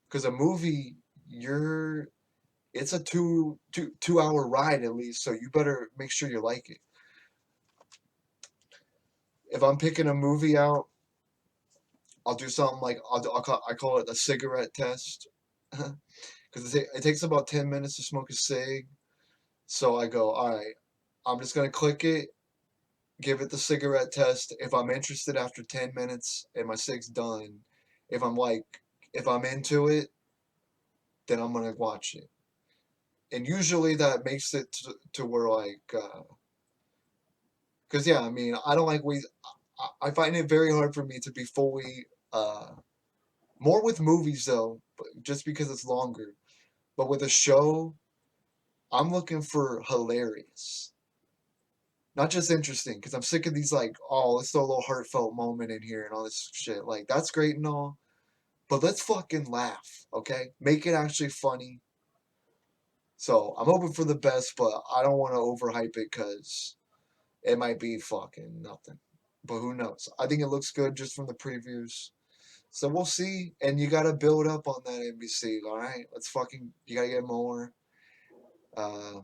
Because a movie, you're it's a two hour ride at least, so you better make sure you like it. If I'm picking a movie out, I'll do something like I call it a cigarette test, because it takes about 10 minutes to smoke a cig. So I go, all right, I'm just gonna click it, give it the cigarette test. If I'm interested after 10 minutes and my cig's done, if I'm like, if I'm into it, then I'm gonna watch it. And usually that makes it to where like, because yeah, I mean, I don't like we. I find it very hard for me to be fully. More with movies though, but just because it's longer. But with a show, I'm looking for hilarious, not just interesting. Because I'm sick of these like, oh, let's throw a little heartfelt moment in here and all this shit. Like that's great and all, but let's fucking laugh, okay? Make it actually funny. So I'm hoping for the best, but I don't want to overhype it because it might be fucking nothing. But who knows? I think it looks good just from the previews. So we'll see. And you gotta build up on that NBC, all right? Let's fucking you gotta get more. Uh,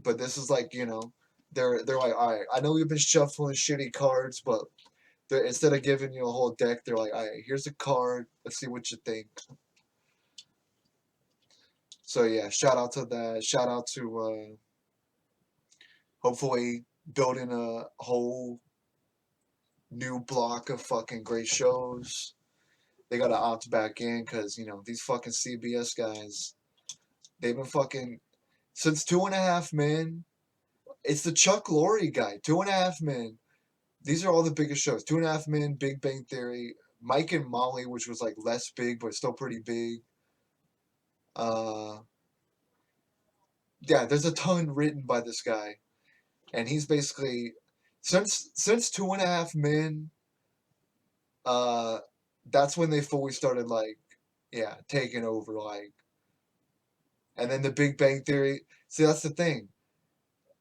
but this is like they're like, all right. I know we've been shuffling shitty cards, but instead of giving you a whole deck, they're like, all right, here's a card. Let's see what you think. So yeah, shout out to that. Shout out to hopefully building a whole new block of fucking great shows. They gotta opt back in because these fucking CBS guys. They've been fucking since Two and a Half Men. It's the Chuck Lorre guy. Two and a Half Men. These are all the biggest shows. Two and a Half Men, Big Bang Theory, Mike and Molly, which was like less big but still pretty big. Uh, yeah, there's a ton written by this guy, and he's basically since Two and a Half Men. Uh, that's when they fully started like, yeah, taking over like, and then the Big Bang Theory. See, that's the thing.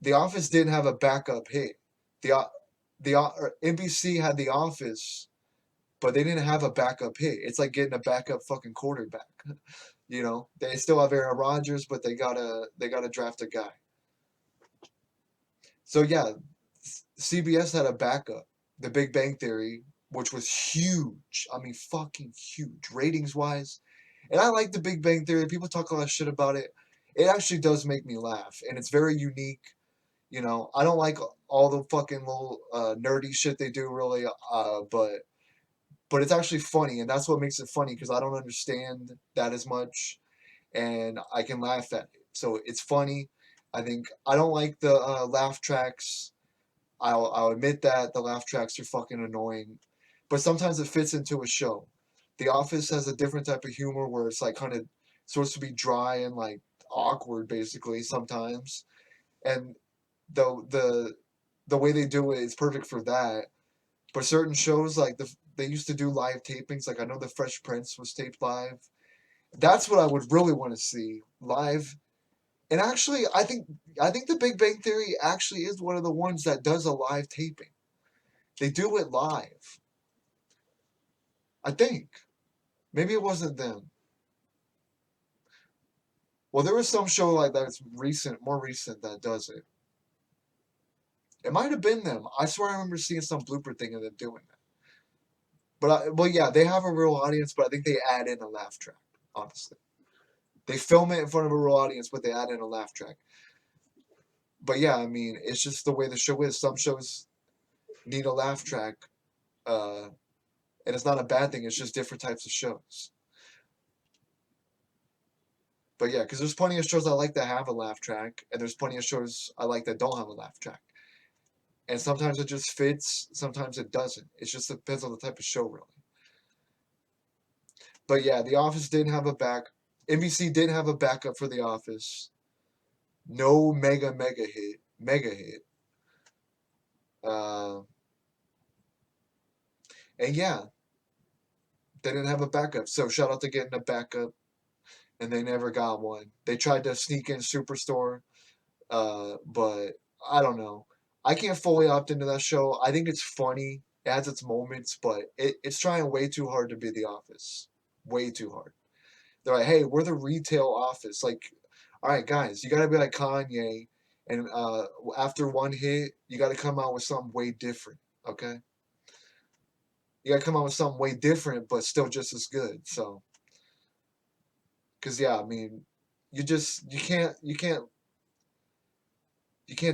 The Office didn't have a backup hit. The NBC had The Office, but they didn't have a backup hit. It's like getting a backup fucking quarterback. They still have Aaron Rodgers, but they gotta draft a guy. So yeah, CBS had a backup, The Big Bang Theory, which was huge. I mean, fucking huge, ratings wise. And I like The Big Bang Theory. People talk a lot of shit about it. It actually does make me laugh, and it's very unique. I don't like all the fucking little nerdy shit they do, really. But it's actually funny, and that's what makes it funny because I don't understand that as much, and I can laugh at it. So it's funny. I think I don't like the laugh tracks. I'll admit that the laugh tracks are fucking annoying, but sometimes it fits into a show. The Office has a different type of humor where it's like kind of supposed to be dry and like awkward, basically sometimes, and the way they do it is perfect for that. But certain shows like they used to do live tapings. Like I know the Fresh Prince was taped live. That's what I would really want to see live. And actually, I think the Big Bang Theory actually is one of the ones that does a live taping. They do it live. I think. Maybe it wasn't them. Well, there was some show like that's recent, more recent that does it. It might have been them. I swear I remember seeing some blooper thing of them doing that. Well, yeah, they have a real audience, but I think they add in a laugh track. Honestly, they film it in front of a real audience, but they add in a laugh track. But yeah, I mean, it's just the way the show is. Some shows need a laugh track, and it's not a bad thing. It's just different types of shows. But yeah, because there's plenty of shows I like that have a laugh track, and there's plenty of shows I like that don't have a laugh track. And sometimes it just fits, sometimes it doesn't. It just depends on the type of show, really. But yeah, The Office didn't have a back. NBC didn't have a backup for The Office. No mega hit. Uh, and yeah, they didn't have a backup. So shout out to getting a backup, and they never got one. They tried to sneak in Superstore, but I don't know. I can't fully opt into that show. I think it's funny. It has its moments, but it's trying way too hard to be The Office. Way too hard. They're like, hey, we're the retail office. Like, all right, guys, you got to be like Kanye. And after one hit, you got to come out with something way different. Okay? You got to come out with something way different, but still just as good. So, because yeah, I mean, you can't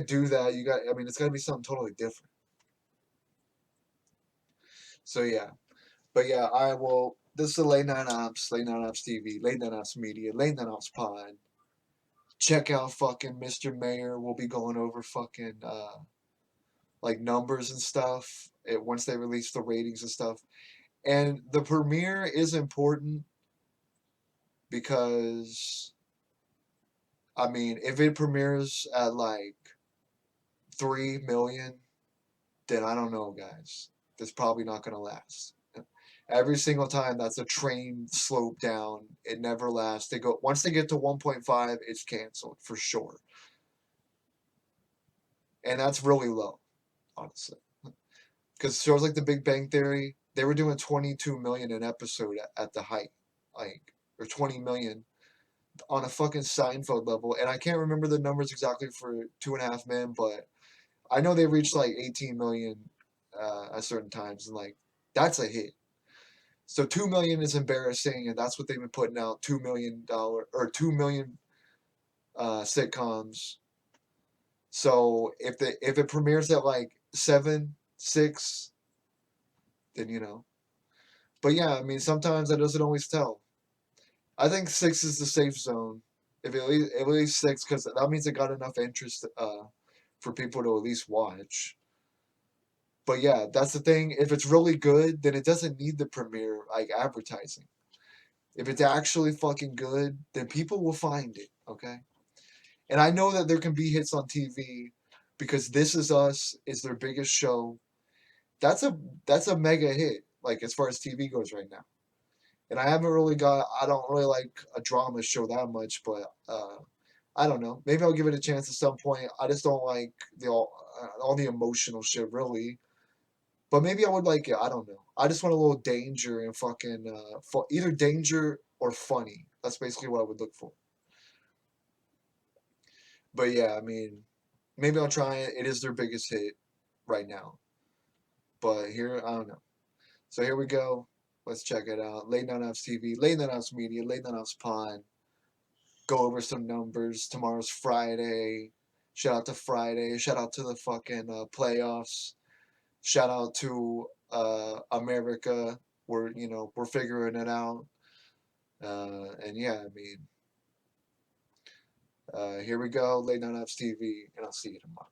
do that. I mean, it's got to be something totally different. So yeah, but yeah, I will. This is the Late Night Ops TV, Late Night Ops Media, Late Night Ops Pod. Check out fucking Mr. Mayor. We'll be going over fucking like numbers and stuff once they release the ratings and stuff. And the premiere is important because I mean, if it premieres at like 3 million, then I don't know, guys. That's probably not gonna last. Every single time that's a train slope down. It never lasts. They go once they get to 1.5, it's canceled for sure. And that's really low, honestly. Because shows like The Big Bang Theory, they were doing 22 million an episode at the height, like or 20 million on a fucking Seinfeld level. And I can't remember the numbers exactly for Two and a Half Men, but I know they reached like 18 million at certain times, and like that's a hit. So 2 million is embarrassing, and that's what they've been putting out $2 million or 2 million sitcoms. So if it premieres at like 7, 6, then you know. But yeah, I mean sometimes that doesn't always tell. I think 6 is the safe zone. If at least 6, because that means it got enough interest for people to at least watch. But yeah, that's the thing. If it's really good, then it doesn't need the premiere like advertising. If it's actually fucking good, then people will find it. Okay. And I know that there can be hits on TV because This Is Us is their biggest show. That's a that's a mega hit, like as far as TV goes right now. And I don't really like a drama show that much, but I don't know. Maybe I'll give it a chance at some point. I just don't like all the emotional shit really. But maybe I would like it. I don't know. I just want a little danger and fucking either danger or funny. That's basically what I would look for. But yeah, I mean, maybe I'll try it. It is their biggest hit right now. But here, I don't know. So here we go. Let's check it out. Late Night Ops TV, Late Night Ops Media, Late Night Ops Pod. Go over some numbers. Tomorrow's Friday. Shout out to Friday. Shout out to the fucking playoffs. Shout out to America. We're figuring it out. And yeah, I mean, here we go. Late Night Ops TV, and I'll see you tomorrow.